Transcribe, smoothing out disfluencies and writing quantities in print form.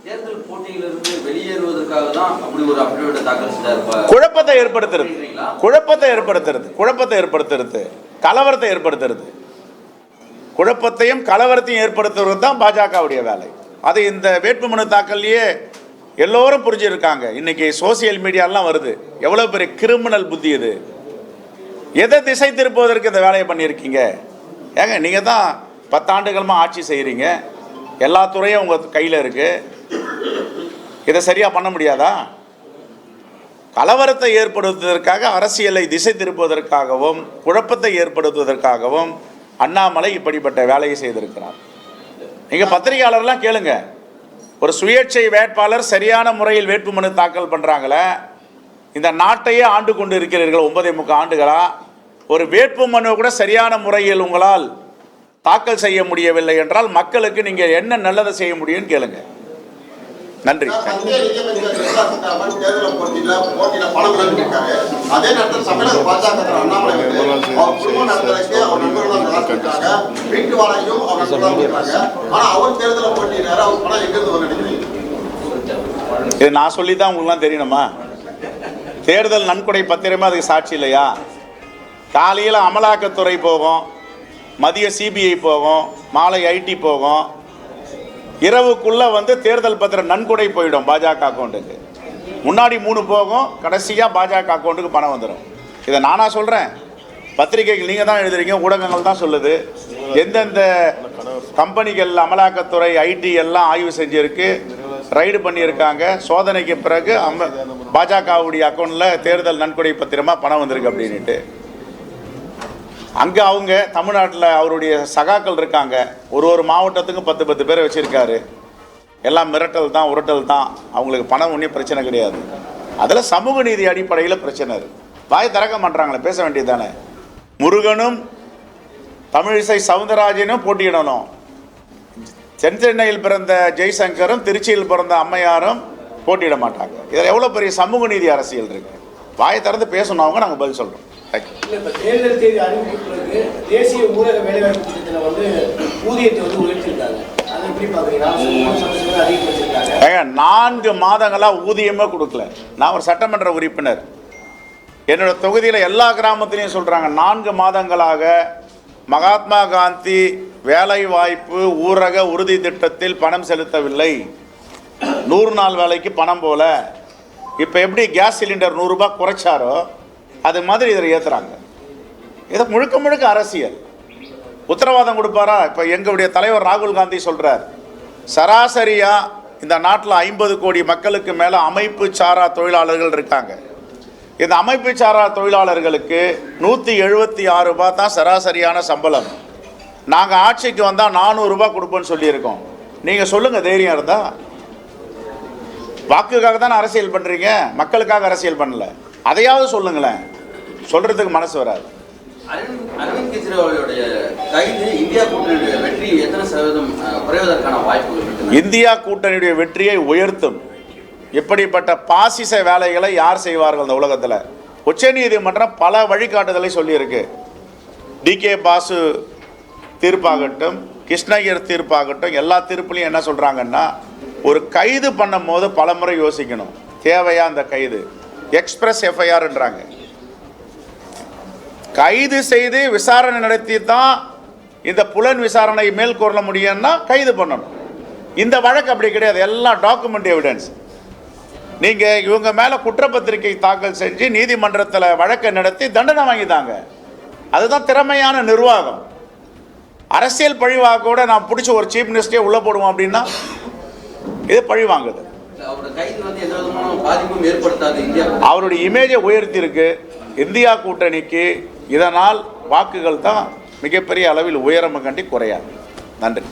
தேர்தல் போட்டியிலிருந்து வெளியேறுவதற்காக தான் அப்படி ஒரு அஃபிடவிட்டை தாக்கல் செஞ்சார். குழப்பத்தை ஏற்படுத்துறது, கலவரத்தை ஏற்படுத்துறது, குழப்பத்தையும் கலவரத்தையும் ஏற்படுத்துவது தான் பாஜகவுடைய வேலை. அது இந்த வேட்புமனு தாக்கல்லையே எல்லோரும் புரிஞ்சிருக்காங்க. இன்னைக்கு சோசியல் மீடியாலாம் வருது. எவ்வளோ பெரிய கிரிமினல் புத்தி இது! எதை திசை திருப்புவதற்கு இந்த வேலையை பண்ணியிருக்கீங்க? ஏங்க, நீங்கள் தான் 10 ஆண்டுகளமாக ஆட்சி செய்கிறீங்க, எல்லா துறையும் உங்கள் கையில் இருக்குது. இதை சரியாக பண்ண முடியாதா? கலவரத்தை ஏற்படுத்துவதற்காக, அரசியலை திசை திருப்புவதற்காகவும், குழப்பத்தை ஏற்படுத்துவதற்காகவும் அண்ணாமலை இப்படிப்பட்ட வேலையை செய்திருக்கிறார். நீங்கள் பத்திரிகையாளர்லாம் கேளுங்க. ஒரு சுயேட்சை வேட்பாளர் சரியான முறையில் வேட்புமனு தாக்கல் பண்ணுறாங்களே, இந்த நாட்டையே ஆண்டு கொண்டு இருக்கிறீர்கள் 9.25 ஆண்டுகளா. ஒரு வேட்புமனு கூட சரியான முறையில் உங்களால் தாக்கல் செய்ய முடியவில்லை என்றால் மக்களுக்கு நீங்கள் என்ன நல்லதை செய்ய முடியும்னு கேளுங்க. நன்றி. இது நான் சொல்லி தான் உங்களுக்குலாம் தெரியணுமா? தேர்தல் நன்கொடை பத்திரமே அதுக்கு சாட்சி இல்லையா? காலையில் அமலாக்கத்துறை போகும், மதிய சிபிஐ போகும், மாலை ஐடி போகும், இரவுக்குள்ளே தேர்தல் பத்திரம் நன்கொடை போயிடும் பாஜக அக்கௌண்ட்டுக்கு. முன்னாடி 3 போகும், கடைசியாக பாஜக அக்கௌண்ட்டுக்கு பணம் வந்துடும். இதை நானா சொல்கிறேன்? பத்திரிகைகள் நீங்கள் தான் எழுதுறீங்க, ஊடகங்கள் தான் சொல்லுது. எந்தெந்த கம்பெனிகள் அமலாக்கத்துறை ஐடி எல்லாம் ஆய்வு செஞ்சுருக்கு, ரைடு பண்ணியிருக்காங்க, சோதனைக்கு பிறகு பாஜகவுடைய அக்கௌண்ட்டில் தேர்தல் நன்கொடை பத்திரமாக பணம் வந்திருக்கு அப்படின்ட்டு. அங்கே அவங்க தமிழ்நாட்டில் அவருடைய சகாக்கள் இருக்காங்க, ஒரு மாவட்டத்துக்கும் 10 பேரை வச்சுருக்காரு. எல்லாம் மிரட்டல் தான், உருட்டல் தான். அவங்களுக்கு பணம் ஒன்றும் பிரச்சனை கிடையாது. அதில் சமூக நீதி அடிப்படையில் பிரச்சனை இருக்குது. வாய் திறக்க மாட்டாங்களே, பேச வேண்டியது தானே. முருகனும் தமிழிசை சவுந்தரராஜனும் போட்டியிடணும். சென்னையில் பிறந்த ஜெய்சங்கரும் திருச்சியில் பிறந்த அம்மையாரும் போட்டியிட மாட்டாங்க. இதில் எவ்வளோ பெரிய சமூக நீதி அரசியல் இருக்குது. வாயை திறந்து பேசணும், அவங்க நாங்கள் பதில் சொல்கிறோம். தேர்தல் தேதி அறிவிப்புகளுக்கு தேசிய ஊரக வேலைவாய்ப்பு திட்டத்தில் ஊதியத்தை உயர்த்திருக்காங்க. அதை எப்படி பார்க்குறீங்க? 4 மாதங்களாக ஊதியமே கொடுக்கல. நான் ஒரு சட்டமன்ற உறுப்பினர். என்னோட தொகுதியில் எல்லா கிராமத்திலையும் சொல்கிறாங்க, 4 மாதங்களாக மகாத்மா காந்தி வேலை வாய்ப்பு ஊரக உறுதி திட்டத்தில் பணம் செலுத்தவில்லை. 100 நாள் வேலைக்கு பணம் போல. இப்போ எப்படி கேஸ் சிலிண்டர் 100 ரூபாய் குறைச்சாரோ அது மாதிரி இதில் ஏற்றுறாங்க. இதை முழுக்க அரசியல். உத்தரவாதம் கொடுப்பாரா? இப்போ எங்களுடைய தலைவர் ராகுல் காந்தி சொல்கிறார், சராசரியாக இந்த நாட்டில் 50 கோடி மக்களுக்கு மேலே அமைப்பு சாரா தொழிலாளர்கள் இருக்காங்க. இந்த அமைப்பு சாரா தொழிலாளர்களுக்கு 176 ரூபாய் தான் சராசரியான சம்பளம். நாங்கள் ஆட்சிக்கு வந்தால் 400 ரூபாய் கொடுப்போன்னு சொல்லியிருக்கோம். நீங்கள் சொல்லுங்கள், தைரியம் இருந்தால். வாக்குக்காக தானே அரசியல் பண்ணுறீங்க, மக்களுக்காக அரசியல் பண்ணல. அதையாவது சொல்லுங்களேன். சொல்கிறதுக்கு மனசு வராது. அரவிந்த் கெஜ்ரிவாலுடைய கைது இந்தியா கூட்டணியுடைய வெற்றி எத்தனை சதவீதம் குறைவதற்கான வாய்ப்புகள்? இந்தியா கூட்டணியுடைய வெற்றியை உயர்த்தும். இப்படிப்பட்ட பாசிச வேலைகளை யார் செய்வார்கள் இந்த உலகத்தில்? உச்சநீதிமன்றம் பல வழிகாட்டுதலை சொல்லியிருக்கு. டிகே பாசு தீர்ப்பாகட்டும், கிருஷ்ணகிரி தீர்ப்பாகட்டும், எல்லா தீர்ப்புலையும் என்ன சொல்கிறாங்கன்னா, ஒரு கைது பண்ணும் போது பல முறை யோசிக்கணும், தேவையா அந்த கைது. எக்ஸ்பிரஸ் எஃப்ஐஆர்ன்றாங்க. கைது செய்து விசாரணை நடத்தி தான் இந்த புலன் விசாரணை மேற்கொள்ள முடியும்னா கைது பண்ணணும். இந்த வழக்கு அப்படி கிடையாது. எல்லாம் டாக்குமெண்ட் எவிடன்ஸ். நீங்கள் இவங்க மேலே குற்றப்பத்திரிகை தாக்கல் செஞ்சு நீதிமன்றத்தில் வழக்கை நடத்தி தண்டனை வாங்கிதாங்க. அதுதான் திறமையான நிர்வாகம். அரசியல் பழிவாக கூட நான் பிடிச்ச ஒரு சீஃப் மினிஸ்டரே உள்ளே போடுவோம் அப்படின்னா இது பழி வாங்குது. அவருடைய இமேஜை உயர்த்தி இருக்கு இந்தியா கூட்டணிக்கு. இதனால் வாக்குகள் தான் மிகப்பெரிய அளவில் உயரம் கண்டி குறையாது. நன்றி.